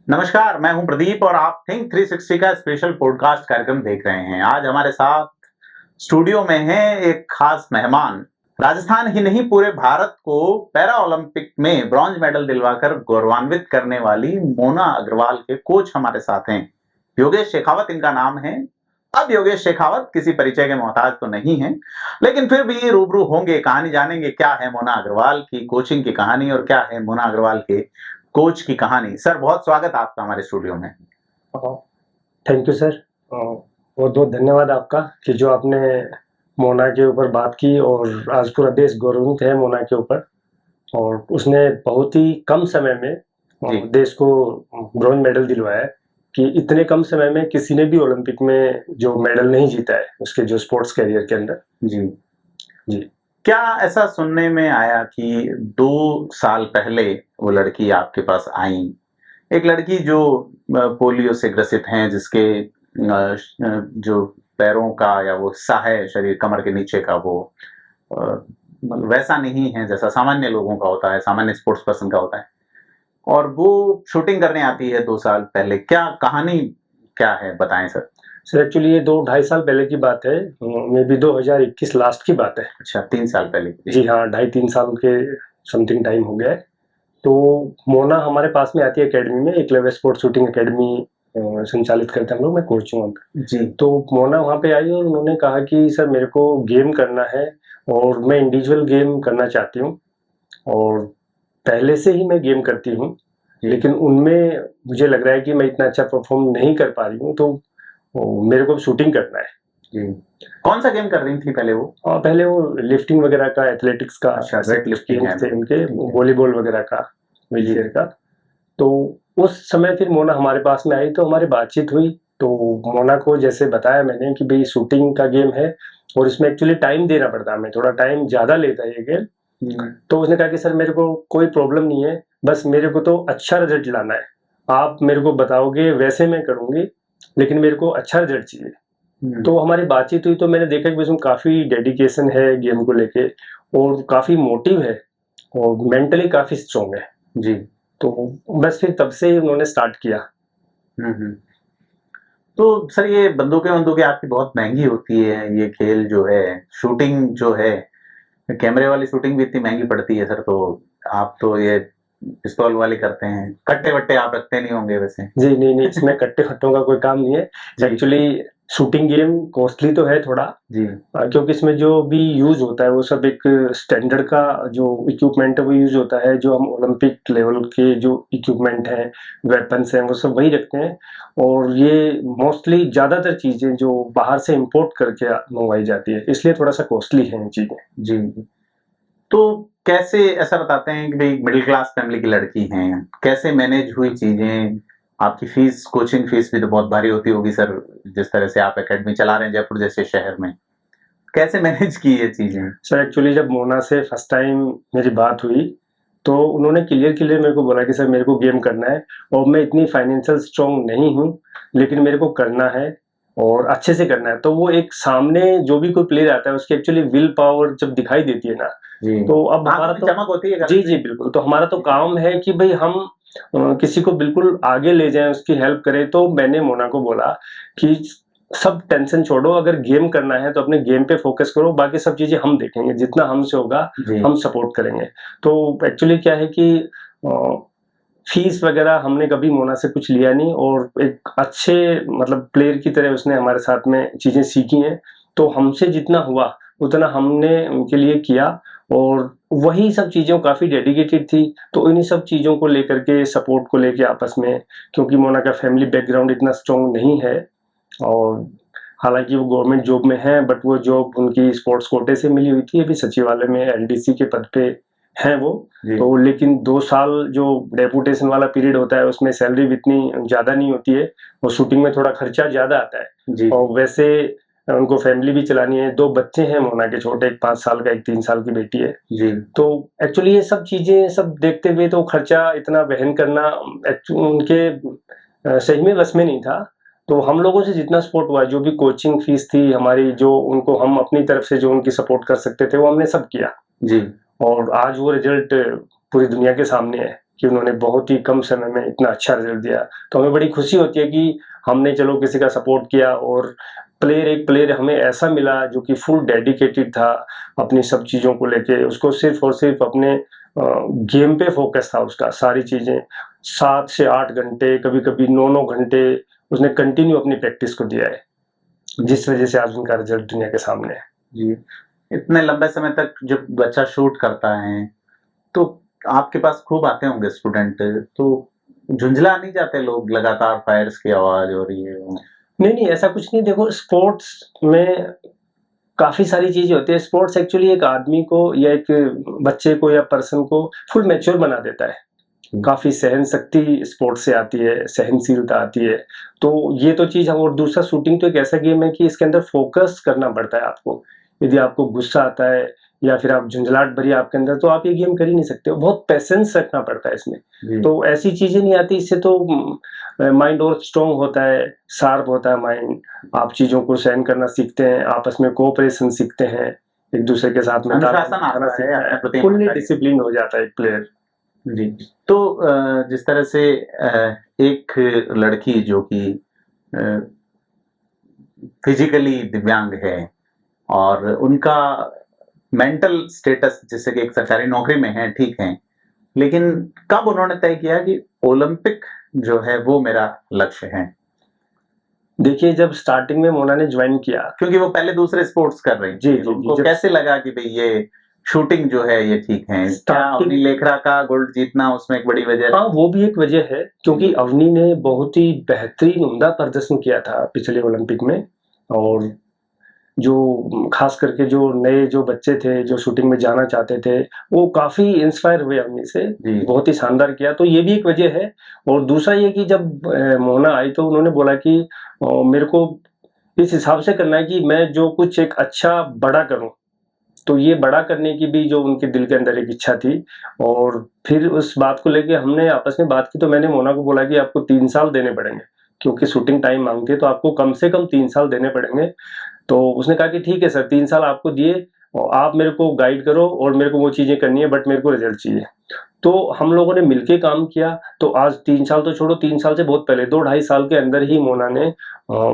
नमस्कार, मैं हूं प्रदीप और आप थिंक 360 का स्पेशल पॉडकास्ट कार्यक्रम देख रहे हैं। आज हमारे साथ स्टूडियो में है एक खास मेहमान। राजस्थान ही नहीं पूरे भारत को पैरा ओलंपिक में ब्रॉन्ज मेडल दिलवाकर गौरवान्वित करने वाली मोना अग्रवाल के कोच हमारे साथ हैं। योगेश शेखावत इनका नाम है। अब योगेश शेखावत किसी परिचय के मोहताज तो नहीं है, लेकिन फिर भी रूबरू होंगे, कहानी जानेंगे क्या है मोना अग्रवाल की कोचिंग की कहानी और क्या है मोना अग्रवाल के कोच की कहानी। सर, बहुत स्वागत आपका हमारे स्टूडियो में। Thank you sir. बहुत बहुत धन्यवाद आपका कि जो आपने मोना के ऊपर बात की और आज पूरा देश गौरवान्वित है मोना के ऊपर। और उसने बहुत ही कम समय में जी। देश को ब्रॉन्ज मेडल दिलवाया है कि इतने कम समय में किसी ने भी ओलंपिक में जो मेडल नहीं जीता है उसके जो स्पोर्ट्स कैरियर के अंदर। जी। जी। क्या ऐसा सुनने में आया कि 2 साल पहले वो लड़की आपके पास आई, एक लड़की जो पोलियो से ग्रसित हैं, जिसके जो पैरों का या वो हिस्सा है शरीर कमर के नीचे का वो मतलब वैसा नहीं है जैसा सामान्य लोगों का होता है, सामान्य स्पोर्ट्स पर्सन का होता है, और वो शूटिंग करने आती है 2 साल पहले। क्या कहानी क्या है, बताएं सर। सर एक्चुअली ये 2-2.5 साल पहले की बात है, मे बी 2021 लास्ट की बात है। अच्छा, 3 साल पहले की। जी हाँ, 2.5-3 साल के समथिंग टाइम हो गया है। तो मोना हमारे पास में आती है एकेडमी में, एक लेवल स्पोर्ट्स शूटिंग एकेडमी संचालित करते हैं हम लोग, मैं कोच हूँ वहाँ पे। जी। तो मोना वहाँ पे आई और उन्होंने कहा कि सर मेरे को गेम करना है और मैं इंडिविजुअल गेम करना चाहती हूँ और पहले से ही मैं गेम करती हूँ, लेकिन उनमें मुझे लग रहा है कि मैं इतना अच्छा परफॉर्म नहीं कर पा रही हूँ, तो मेरे को शूटिंग करना है। जी। कौन सा गेम कर रही थी पहले वो? पहले वो लिफ्टिंग वगैरह का, एथलेटिक्स का, अच्छा, वेट लिफ्टिंग है। थे उनके, वॉलीबॉल वगैरह का, व्हीलचेयर का। तो उस समय फिर मोना हमारे पास में आई तो हमारी बातचीत हुई। तो मोना को जैसे बताया मैंने कि भाई शूटिंग का गेम है और इसमें एक्चुअली टाइम देना पड़ता है, हमें थोड़ा टाइम ज़्यादा लेता है ये गेम। तो उसने कहा कि सर मेरे को कोई प्रॉब्लम नहीं है, बस मेरे को तो अच्छा रिजल्ट लाना है। आप मेरे को बताओगे वैसे मैं करूँगी, लेकिन मेरे को अच्छा रिजल्ट चाहिए। तो हमारी बातचीत हुई तो मैंने देखा कि उसमें काफ़ी डेडिकेशन है गेम को लेके और काफ़ी मोटिव है और मेंटली काफ़ी स्ट्रॉन्ग है। जी। तो बस फिर तब से ही उन्होंने स्टार्ट किया। तो सर, ये बंदूकें-वंदूकें आपकी बहुत महँगी होती है, ये खेल जो है, शूटिंग जो है, कैमरे वाली शूटिंग भी इतनी महँगी पड़ती है सर, तो आप तो ये पिस्तौल वाली करते हैं। कट्टे-वट्टे आप रखते नहीं होंगे वैसे? जी, नहीं, इसमें कट्टे-वट्टों का कोई काम नहीं है। जी। एक्चुअली शूटिंग गेम कॉस्टली तो है थोड़ा, जी। क्योंकि इसमें जो भी यूज़ होता है वो सब एक स्टैंडर्ड का जो इक्विपमेंट है वो यूज़ होता है, जो हम ओलंपिक लेवल के जो इक्विपमेंट हैं, वेपन्स हैं, वो सब वही रखते हैं। और ये मोस्टली ज़्यादातर चीज़ें जो बाहर से इम्पोर्ट करके मँगवाई जाती है, इसलिए थोड़ा-सा कॉस्टली है ये चीज़ें। जी। तो कैसे ऐसा बताते हैं कि भई मिडिल क्लास फैमिली की लड़की हैं, कैसे मैनेज हुई चीज़ें? आपकी फीस, कोचिंग फीस भी तो बहुत भारी होती होगी सर, जिस तरह से आप एकेडमी चला रहे हैं जयपुर जैसे शहर में। कैसे मैनेज की ये चीज़ें? सर एक्चुअली जब मोना से फर्स्ट टाइम मेरी बात हुई, तो उन्होंने क्लियर मेरे को बोला कि सर मेरे को गेम करना है और मैं इतनी फाइनेंशियल स्ट्रॉन्ग नहीं हूँ, लेकिन मेरे को करना है और अच्छे से करना है। तो वो एक सामने जो भी कोई प्लेयर आता है उसकी एक्चुअली विल पावर जब दिखाई देती है ना, जी। तो अब हमारा आँखों तो में चमक होती है जी, कभी? जी, बिल्कुल। तो हमारा तो काम है कि भई हम किसी को बिल्कुल आगे ले जाएँ, उसकी हेल्प करें। तो मैंने मोना को बोला कि सब टेंशन छोड़ो, अगर गेम करना है तो अपने गेम पे फ़ोकस करो, बाकी सब चीज़ें हम देखेंगे, जितना हमसे होगा जी। हम सपोर्ट करेंगे। तो एक्चुअली क्या है कि फीस वगैरह हमने कभी मोना से कुछ लिया नहीं और एक अच्छे मतलब प्लेयर की तरह उसने हमारे साथ में चीज़ें सीखी हैं। तो हमसे जितना हुआ उतना हमने उनके लिए किया और वही सब चीज़ें काफ़ी डेडिकेटेड थी। तो इन्हीं सब चीज़ों को लेकर के, सपोर्ट को लेके आपस में, क्योंकि मोना का फैमिली बैकग्राउंड इतना स्ट्रॉन्ग नहीं है और हालाँकि वो गवर्नमेंट जॉब में हैं, बट वो जॉब उनकी स्पोर्ट्स कोटे से मिली हुई थी। अभी सचिवालय में एलडीसी के पद पे हैं वो। जी। तो लेकिन 2 साल जो डेपुटेशन वाला पीरियड होता है उसमें सैलरी भी इतनी ज़्यादा नहीं होती है और शूटिंग में थोड़ा खर्चा ज़्यादा आता है। जी। और वैसे उनको फैमिली भी चलानी है, 2 बच्चे हैं मोना के छोटे, एक 5 साल का, एक 3 साल की बेटी है। जी। तो एक्चुअली ये सब चीज़ें सब देखते हुए तो खर्चा इतना वहन करना उनके सही में बस में नहीं था। तो हम लोगों से जितना सपोर्ट हुआ, जो भी कोचिंग फीस थी हमारी, जो उनको हम अपनी तरफ से जो उनकी सपोर्ट कर सकते थे, वो हमने सब किया। जी। और आज वो रिजल्ट पूरी दुनिया के सामने है। कि उन्होंने बहुत ही कम समय में इतना अच्छा रिजल्ट दिया। तो हमें बड़ी खुशी होती है कि हमने चलो किसी का सपोर्ट किया और एक प्लेयर हमें ऐसा मिला जो कि फुल डेडिकेटेड था अपनी सब चीज़ों को लेके। उसको सिर्फ और सिर्फ अपने गेम पे फोकस था उसका। सारी चीज़ें 7 से 8 घंटे, कभी-कभी 9-9 घंटे उसने कंटिन्यू अपनी प्रैक्टिस को दिया है, जिस वजह से आज उनका रिजल्ट दुनिया के सामने है। जी, इतने लंबे समय तक जब बच्चा शूट करता है, तो आपके पास खूब आते होंगे स्टूडेंट, तो झुंझला नहीं जाते लोग लगातार फायर्स की आवाज़ और ये वो? नहीं, ऐसा कुछ नहीं। देखो, स्पोर्ट्स में काफ़ी सारी चीज़ें होती हैं। स्पोर्ट्स एक्चुअली एक आदमी को या एक बच्चे को या पर्सन को फुल मैच्योर बना देता है। काफ़ी सहन शक्ति स्पोर्ट्स से आती है, सहनशीलता आती है। तो ये तो चीज़ है। और दूसरा, शूटिंग तो एक ऐसा गेम है कि इसके अंदर फ़ोकस करना पड़ता है आपको। यदि आपको गुस्सा आता है या फिर आप झुँझलाहट भरी है आपके अंदर, तो आप ये गेम कर ही नहीं सकते हो। बहुत पेशेंस रखना पड़ता है इसमें। जी। तो ऐसी चीज़ें नहीं आती। इससे तो माइंड और स्ट्रॉन्ग होता है, शार्प होता है माइंड। आप चीज़ों को सहन करना सीखते हैं, आपस में कोऑपरेशन सीखते हैं, एक-दूसरे के साथ में तालमेल अनुशासन आता बिठाना है, सीखता अपने है। प्रति फुल्ली ईमानदारी। डिसिप्लिन हो जाता है एक प्लेयर। जी। तो जिस तरह से एक लड़की जो कि अ, फिज़िकली दिव्यांग है और उनका मेंटल स्टेटस जैसे कि एक सरकारी नौकरी में है, ठीक है। लेकिन कब उन्होंने तय किया कि ओलंपिक जो है वो मेरा लक्ष्य है? देखिए, जब स्टार्टिंग में मोना ने जॉइन किया, क्योंकि वो पहले दूसरे स्पोर्ट्स कर रही जी, थी। जी, जी, उनको जब कैसे लगा कि भई ये शूटिंग जो है ये ठीक है? क्या स्टार्टिंग अवनी लेखरा का गोल्ड जीतना उसमें एक बड़ी वजह हाँ, रही? वो भी एक वजह है, क्योंकि अवनी ने बहुत ही बेहतरीन उम्दा प्रदर्शन किया था पिछले ओलंपिक में। और जो खास करके जो नए जो बच्चे थे, जो शूटिंग में जाना चाहते थे, वो काफ़ी इंस्पायर हुए अवनी से। जी। बहुत ही शानदार किया, तो ये भी एक वजह है। और दूसरा ये कि जब मोना आई तो उन्होंने बोला कि मेरे को इस हिसाब से करना है कि मैं जो कुछ एक अच्छा बड़ा करूँ। तो ये बड़ा करने की भी जो उनके दिल के अंदर एक इच्छा थी। और फिर उस बात को लेके हमने आपस में बात की, तो मैंने मोना को बोला कि आपको 3 साल देने पड़ेंगे, क्योंकि शूटिंग टाइम माँगती है, तो आपको कम से कम 3 साल देने पड़ेंगे। तो उसने कहा कि ठीक है सर, 3 साल आपको दिए और आप मेरे को गाइड करो और मेरे को वो चीज़ें करनी है, बट मेरे को रिज़ल्ट चाहिए। तो हम लोगों ने मिलके काम किया। तो आज 3 साल तो छोड़ो, 3 साल से बहुत पहले 2 ढाई साल के अंदर ही मोना ने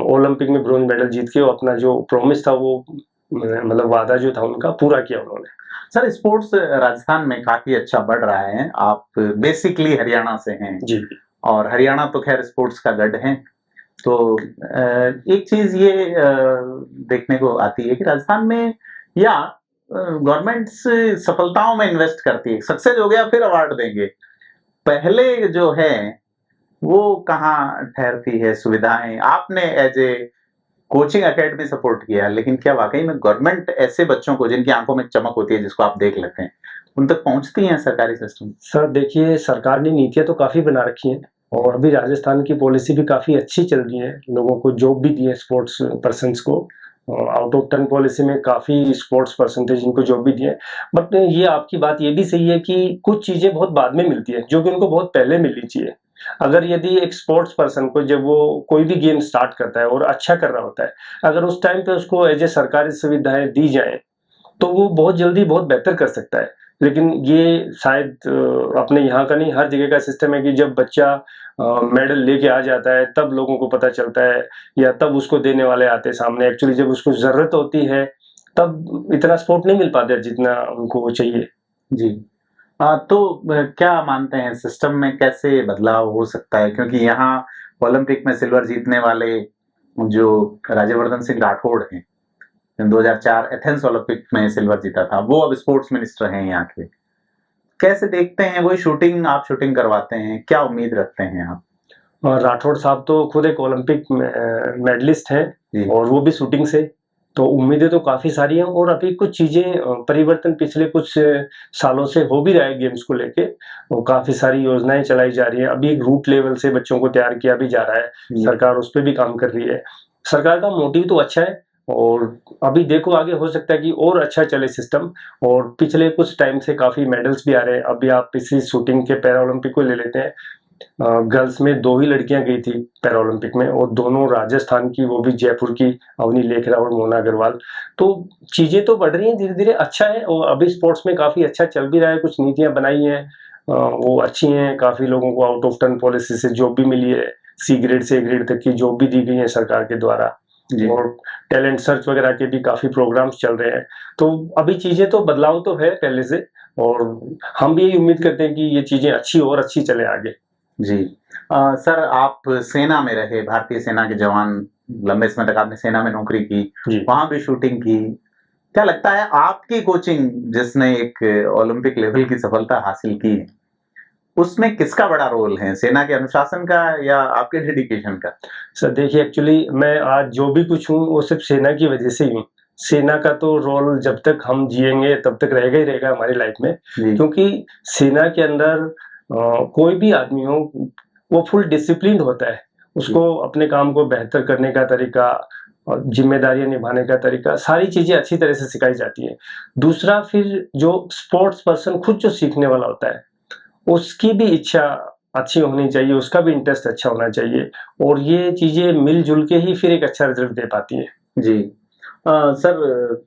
ओलंपिक में ब्रॉन्ज मेडल जीत के अपना जो प्रॉमिस था वो मतलब वादा जो था उनका पूरा किया उन्होंने। सर, स्पोर्ट्स राजस्थान में काफ़ी अच्छा बढ़ रहा है। आप बेसिकली हरियाणा से हैं जी। और हरियाणा तो ख़ैर स्पोर्ट्स का गढ़ है। तो एक चीज़ ये देखने को आती है कि राजस्थान में या गवर्नमेंट्स सफलताओं में इन्वेस्ट करती है। सक्सेस हो गया फिर अवार्ड देंगे। पहले जो है वो कहाँ ठहरती है सुविधाएँ? आपने as a coaching academy support किया, लेकिन क्या वाक़ई में गवर्नमेंट ऐसे बच्चों को जिनकी आँखों में चमक होती है, जिसको आप देख लेते हैं, उन तक पहुँचती हैं सरकारी सिस्टम? सर देखिए, सरकार ने नीतियाँ तो काफ़ी बना रखी हैं और अभी राजस्थान की पॉलिसी भी काफ़ी अच्छी चल रही है। लोगों को जॉब भी दी है स्पोर्ट्स पर्सन्स को। आउट ऑफ 10 पॉलिसी में काफ़ी स्पोर्ट्स पर्सन थे जिनको जॉब भी दी है। बट ये आपकी बात ये भी सही है कि कुछ चीज़ें बहुत बाद में मिलती हैं, जो कि उनको बहुत पहले मिलनी चाहिए। अगर यदि एक स्पोर्ट्स पर्सन को जब वो कोई भी गेम स्टार्ट करता है और अच्छा कर रहा होता है, अगर उस टाइम पे उसको एज़ ए सरकारी सुविधाएँ दी जाएँ, तो वो बहुत जल्दी बहुत बेहतर कर सकता है। लेकिन ये शायद अपने यहाँ का नहीं, हर जगह का सिस्टम है कि जब बच्चा मेडल लेके आ जाता है, तब लोगों को पता चलता है या तब उसको देने वाले आते हैं सामने। एक्चुअली जब उसको ज़रूरत होती है, तब इतना सपोर्ट नहीं मिल पाता जितना उनको चाहिए। जी। तो क्या मानते हैं सिस्टम में कैसे बदलाव हो सकता है? क्योंकि यहाँ ओलंपिक में सिल्वर जीतने वाले जो राज्यवर्धन सिंह राठौड़ हैं, 2004 एथेंस ओलंपिक में सिल्वर जीता था, वो अब स्पोर्ट्स मिनिस्टर हैं यहाँ के। कैसे देखते हैं वही शूटिंग आप शूटिंग करवाते हैं, क्या उम्मीद रखते हैं आप? और राठौड़ साहब तो खुद एक ओलंपिक में मेडलिस्ट हैं जी। और वो भी शूटिंग से। तो उम्मीदें तो काफ़ी सारी हैं और अभी कुछ चीज़ें परिवर्तन पिछले कुछ सालों से हो भी रहा है गेम्स को लेके। वो काफ़ी सारी योजनाएँ चलाई जा रही हैं। अभी एक रूट लेवल से बच्चों को तैयार किया भी जा रहा है। जी। सरकार उस पे भी काम कर रही है। सरकार का मोटिव तो अच्छा है और अभी देखो आगे हो सकता है कि और अच्छा चले सिस्टम। और पिछले कुछ टाइम से काफ़ी मेडल्स भी आ रहे हैं। अभी आप इसी शूटिंग के पैरा ओलंपिक को ले लेते हैं। गर्ल्स में 2 ही लड़कियां गई थी पैरा ओलंपिक में और दोनों राजस्थान की, वो भी जयपुर की, अवनी लेखरा और मोना अग्रवाल। तो चीज़ें तो बढ़ रही हैं धीरे-धीरे, अच्छा है और अभी स्पोर्ट्स में काफ़ी अच्छा चल भी रहा है, कुछ नीतियाँ बनाई हैं। वो अच्छी हैं। काफ़ी लोगों को आउट ऑफ टर्न पॉलिसी से जॉब भी मिली है, सी ग्रेड से ए ग्रेड तक की जॉब भी दी गई है सरकार के द्वारा, और टैलेंट सर्च वगैरह के भी काफ़ी प्रोग्राम्स चल रहे हैं। तो अभी चीज़ें तो बदलाव तो है पहले से, और हम भी यही उम्मीद करते हैं कि ये चीज़ें अच्छी और अच्छी चले आगे। जी। सर, आप सेना में रहे, भारतीय सेना के जवान, लंबे समय तक आपने सेना में नौकरी की, वहां भी शूटिंग की। क्या लगता है आपकी कोचिंग जिसने एक ओलंपिक लेवल की सफलता हासिल की है, उसमें किसका बड़ा रोल है, सेना के अनुशासन का या आपके डेडिकेशन का? सर देखिए, एक्चुअली मैं आज जो भी कुछ हूँ वो सिर्फ सेना की वजह से ही हूँ। सेना का तो रोल जब तक हम जिएंगे तब तक रहेगा ही रहेगा हमारी लाइफ में, क्योंकि सेना के अंदर कोई भी आदमी हो वो फुल डिसिप्लिन्ड होता है। उसको अपने काम को बेहतर करने का तरीका और जिम्मेदारियां निभाने का तरीका, सारी चीजें अच्छी तरह से सिखाई जाती है। दूसरा, फिर जो स्पोर्ट्स पर्सन खुद जो सीखने वाला होता है उसकी भी इच्छा अच्छी होनी चाहिए, उसका भी इंटरेस्ट अच्छा होना चाहिए, और ये चीजें मिलजुल के ही फिर एक अच्छा रिजल्ट दे पाती है। जी। सर,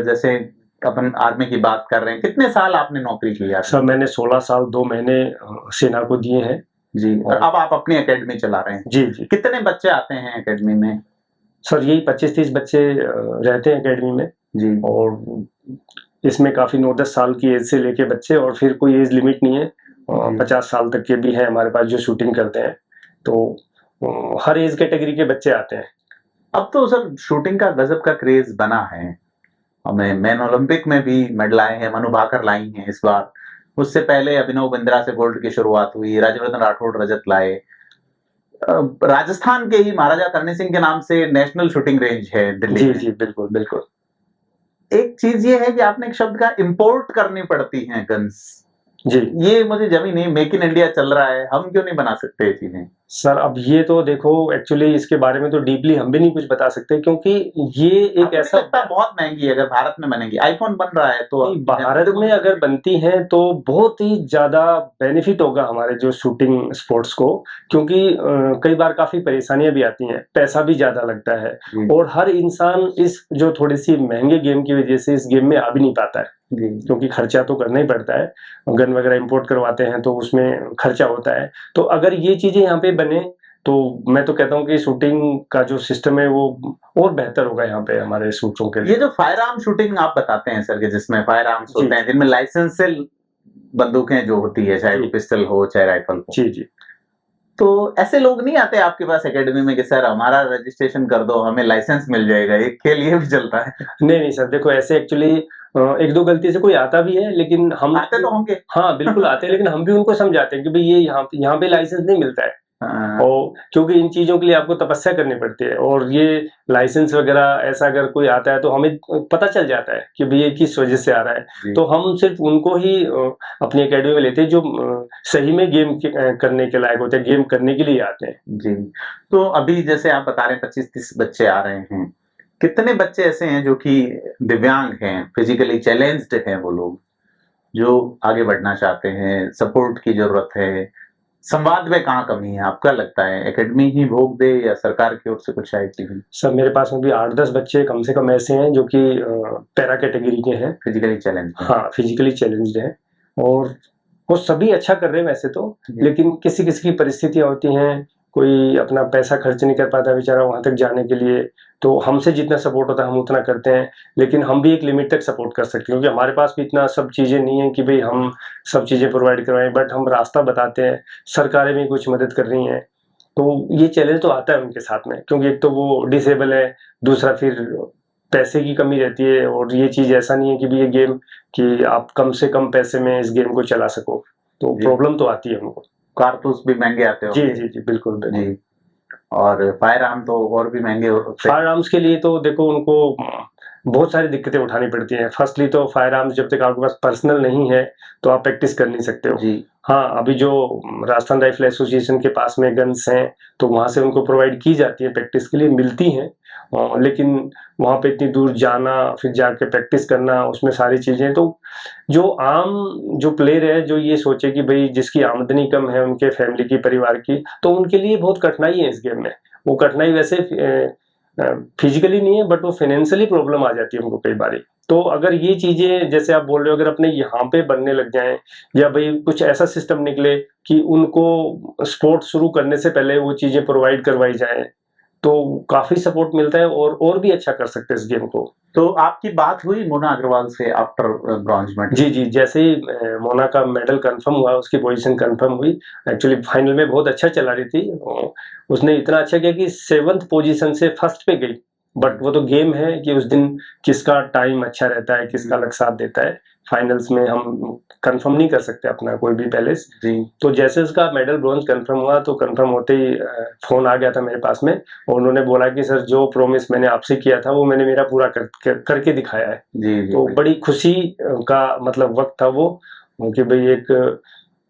जैसे अपन आर्मी की बात कर रहे हैं, कितने साल आपने नौकरी की? सर मैंने 16 साल 2 महीने सेना को दिए हैं। जी। और अब आप अपनी एकेडमी चला रहे हैं? जी जी। कितने बच्चे आते हैं एकेडमी में? सर यही 25-30 बच्चे रहते हैं एकेडमी में जी, और इसमें काफी 9-10 साल की एज से लेके बच्चे, और फिर कोई एज लिमिट नहीं है, 50 साल तक के भी हैं हमारे पास जो शूटिंग करते हैं। तो हर एज कैटेगरी के बच्चे आते हैं। अब तो सर शूटिंग का गजब का क्रेज बना है, हमें मैन ओलंपिक में भी मेडल आए हैं, मनु भाकर लाई हैं इस बार। उससे पहले अभिनव बिंद्रा से गोल्ड की शुरुआत हुई, राज्यवर्धन राठौड़ रजत लाए। राजस्थान के ही महाराजा करणी सिंह के नाम से नेशनल शूटिंग रेंज है दिल्ली में। जी बिल्कुल बिल्कुल। एक चीज ये है कि आपने एक शब्द का इंपोर्ट करनी पड़ती है गन्स जी, ये मुझे जमी नहीं, मेक इन इंडिया चल रहा है, हम क्यों नहीं बना सकते ये चीजें? सर अब ये तो देखो, एक्चुअली इसके बारे में तो डीपली हम भी नहीं कुछ बता सकते, क्योंकि ये एक ऐसा बहुत महंगी है। अगर भारत में बनेगी, आईफोन बन रहा है तो भारत में अगर बनती है तो बहुत ही ज्यादा बेनिफिट होगा हमारे जो शूटिंग स्पोर्ट्स को, क्योंकि कई बार काफी परेशानियां भी आती हैं, पैसा भी ज्यादा लगता है, और हर इंसान इस जो थोड़ी सी महंगे गेम की वजह से इस गेम में आ भी नहीं पाता है, क्योंकि खर्चा तो करना ही पड़ता है। गन वगैरह इंपोर्ट करवाते हैं तो उसमें खर्चा होता है। तो अगर ये चीजें यहाँ पे बने तो मैं तो कहता हूँ कि शूटिंग का जो सिस्टम है वो और बेहतर होगा यहाँ पे हमारे शूटरों के लिए। ये जो फायर आर्म शूटिंग आप बताते हैं सर, कि जिसमें फायर आर्म्स होते हैं, जिनमें लाइसेंस से बंदूकें जो होती है, चाहे पिस्टल हो चाहे राइफल हो, जी जी, तो ऐसे लोग नहीं आते आपके पास एकेडमी में कि सर हमारा रजिस्ट्रेशन कर दो, हमें लाइसेंस मिल जाएगा, एक खेल ये भी चलता है? नहीं सर, देखो ऐसे एक्चुअली एक दो गलती से कोई आता भी है, लेकिन हम आते तो होंगे। हाँ बिल्कुल आते हैं, लेकिन हम भी उनको समझाते हैं कि भाई ये यहाँ पे लाइसेंस नहीं मिलता है, और क्योंकि इन चीजों के लिए आपको तपस्या करनी पड़ती है, और ये लाइसेंस वगैरह ऐसा अगर कोई आता है तो हमें पता चल जाता है कि भाई ये किस वजह से आ रहा है। तो हम सिर्फ उनको ही अपनी एकेडमी में लेते हैं जो सही में गेम करने के लायक होते हैं, गेम करने के लिए आते हैं। जी। तो अभी जैसे आप बता रहे हैं 25-30 बच्चे आ रहे हैं, कितने बच्चे ऐसे हैं जो कि दिव्यांग हैं, फिजिकली चैलेंज्ड हैं, वो लोग जो आगे बढ़ना चाहते हैं, सपोर्ट की जरूरत है, संवाद में कहाँ कमी है? आपका लगता है एकेडमी ही भोग दे या सरकार की ओर से कुछ आए? सर मेरे पास में भी 8-10 बच्चे कम से कम ऐसे हैं जो कि पैरा कैटेगरी के हैं, फिजिकली चैलेंज। हाँ फिजिकली चैलेंज्ड हैं, और वो सभी अच्छा कर रहे हैं वैसे तो, लेकिन किसी किसी की परिस्थितियां होती हैं, कोई अपना पैसा खर्च नहीं कर पाता बेचारा वहां तक जाने के लिए, तो हमसे जितना सपोर्ट होता है हम उतना करते हैं, लेकिन हम भी एक लिमिट तक सपोर्ट कर सकते हैं, क्योंकि हमारे पास भी इतना सब चीजें नहीं है कि भाई हम सब चीजें प्रोवाइड करवाएं, बट हम रास्ता बताते हैं, सरकारें भी कुछ मदद कर रही हैं। तो ये चैलेंज तो आता है उनके साथ में, क्योंकि एक तो वो डिसेबल है, दूसरा फिर पैसे की कमी रहती है, और ये चीज ऐसा नहीं है कि भी ये गेम कि आप कम से कम पैसे में इस गेम को चला सको, तो प्रॉब्लम तो आती है हमको। कारतूस भी महंगे आते हो? जी बिल्कुल जी। और फायर आर्म तो और भी महंगे होते हैं। फायर आर्म्स के लिए तो देखो उनको बहुत सारी दिक्कतें उठानी पड़ती हैं। फर्स्टली तो फायर आर्म्स जब तक आपके पास पर्सनल नहीं है तो आप प्रैक्टिस कर नहीं सकते हो। जी। हाँ, अभी जो राजस्थान राइफल एसोसिएशन के पास में गन्स हैं तो वहाँ से उनको प्रोवाइड की जाती है, प्रैक्टिस के लिए मिलती हैं, लेकिन वहाँ पे इतनी दूर जाना, फिर जाके प्रैक्टिस करना, उसमें सारी चीज़ें, तो जो आम जो प्लेयर है जो ये सोचे कि भाई जिसकी आमदनी कम है उनके फैमिली की, परिवार की, तो उनके लिए बहुत कठिनाई है इस गेम में। वो कठिनाई वैसे फिजिकली नहीं है, बट वो फाइनेंशियली प्रॉब्लम आ जाती है उनको कई बार। तो अगर ये चीजें जैसे आप बोल रहे हो अगर अपने यहाँ पे बनने लग जाएं, या भाई कुछ ऐसा सिस्टम निकले कि उनको स्पोर्ट शुरू करने से पहले वो चीजें प्रोवाइड करवाई जाएं, तो काफी सपोर्ट मिलता है और भी अच्छा कर सकते हैं इस गेम को। तो आपकी बात हुई मोना अग्रवाल से आफ्टर ब्रॉन्ज मेडल? जी जी, जैसे ही मोना का मेडल कंफर्म हुआ, उसकी पोजीशन कंफर्म हुई, एक्चुअली फाइनल में बहुत अच्छा चला रही थी, उसने इतना अच्छा किया कि 7th पोजीशन से फर्स्ट पे गई। बट वो तो गेम है कि उस दिन किसका टाइम अच्छा रहता है, किसका लक साथ देता है। फाइनल्स में हम कंफर्म नहीं कर सकते अपना कोई भी पहले से। तो जैसे उसका मेडल ब्रॉन्ज कंफर्म हुआ, तो कंफर्म होते ही फोन आ गया था मेरे पास में, और उन्होंने बोला कि सर जो प्रॉमिस मैंने आपसे किया था वो मैंने मेरा पूरा करके दिखाया है। जी, तो बड़ी खुशी का मतलब वक्त था वो, कि भाई एक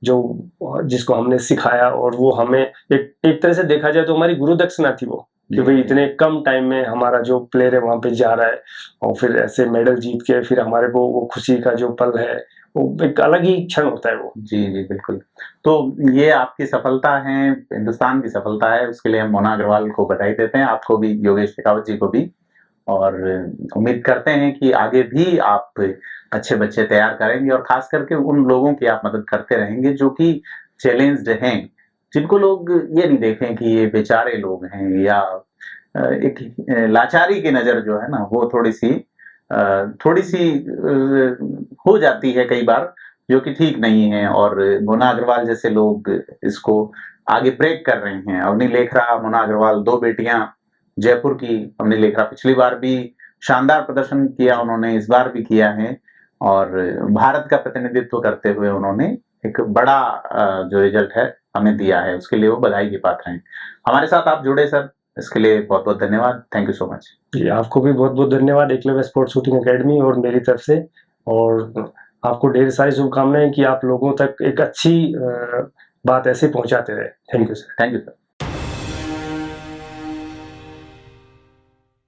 जो जिसको हमने सिखाया, और वो हमें एक तरह से देखा जाए तो हमारी गुरु दक्षिणा थी वो, कि भाई इतने कम टाइम में हमारा जो प्लेयर है वहां पे जा रहा है, और फिर ऐसे मेडल जीत के फिर हमारे को वो खुशी का जो पल है, वो एक अलग ही क्षण होता है वो। जी जी बिल्कुल। तो ये आपकी सफलता है, हिंदुस्तान की सफलता है, उसके लिए हम मोना अग्रवाल को बधाई देते हैं, आपको भी, योगेश शेखावत जी को भी, और उम्मीद करते हैं कि आगे भी आप अच्छे बच्चे तैयार करेंगे, और खास करके उन लोगों की आप मदद करते रहेंगे जो कि चैलेंज्ड हैं, जिनको लोग ये नहीं देखें कि ये बेचारे लोग हैं, या एक लाचारी की नज़र जो है ना वो थोड़ी सी हो जाती है कई बार, जो कि ठीक नहीं है। और मोना अग्रवाल जैसे लोग इसको आगे ब्रेक कर रहे हैं। अवनी लेखरा, मोना अग्रवाल, 2 बेटियां जयपुर की। अवनी लेखरा पिछली बार भी शानदार प्रदर्शन किया उन्होंने, इस बार भी किया है, और भारत का प्रतिनिधित्व करते हुए उन्होंने एक बड़ा जो रिजल्ट है हमें दिया है, उसके लिए वो बधाई के पात्र हैं। हमारे साथ आप जुड़े सर, इसके लिए बहुत बहुत धन्यवाद। Thank you so much. जी, आपको भी बहुत बहुत धन्यवाद, एकलव्य स्पोर्ट्स शूटिंग अकेडमी और मेरी तरफ से, और आपको ढेर सारी शुभकामनाएं कि आप लोगों तक एक अच्छी बात ऐसे पहुंचाते रहे। Thank you sir. Thank you sir.